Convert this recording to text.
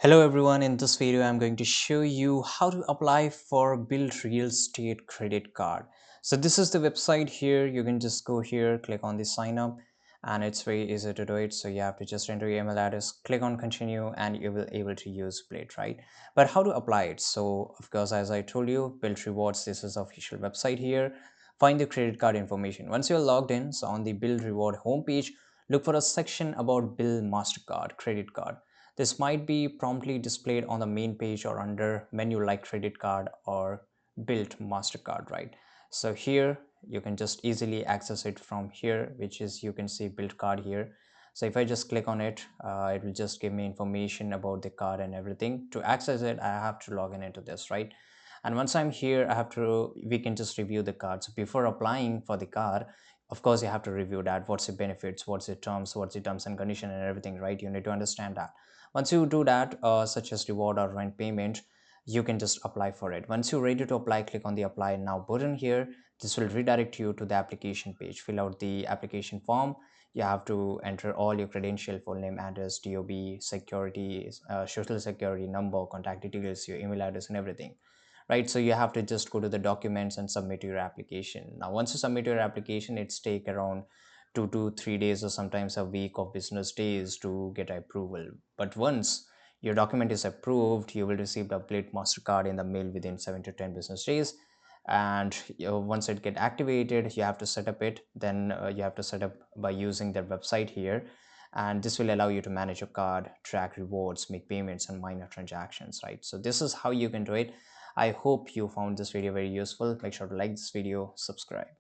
Hello everyone, in this video I'm going to show you how to apply for BILT real estate credit card. So this is the website here. You can just go here, click on the sign up, and it's very easy to do it. So you have to just enter your email address, click on continue, and you will able to use BILT, right? But how to apply it? So of course, as I told you, BILT rewards, this is the official website here. Find the credit card information. Once you're logged in, so on the BILT reward homepage, look for a section about Bill Mastercard credit card. This might be promptly displayed on the main page or under menu like credit card or BILT MasterCard, right? So here you can just easily access it from here, which is you can see BILT card here. So if I just click on it, it will just give me information about the card and everything. To access it, I have to log in into this, right? And once I'm here, we can just review the card. So before applying for the card, of course, you have to review that. What's the benefits, what's the terms and condition and everything, right? You need to understand that. Once you do that, such as reward or rent payment, you can just apply for it. Once you're ready to apply, click on the apply now button here. This will redirect you to the application page. Fill out the application form. You have to enter all your credential, full name, address, dob, security, social security number, contact details, your email address and everything, right? So you have to just go to the documents and submit your application. Now once you submit your application, it's take around 2 to 3 days or sometimes a week of business days to get approval. But once your document is approved, you will receive the Plate Mastercard in the mail within 7 to 10 business days. And once it get activated, you have to set up it. Then you have to set up by using their website here. And this will allow you to manage your card, track rewards, make payments and minor transactions, right? So this is how you can do it. I hope you found this video very useful. Make sure to like this video, subscribe.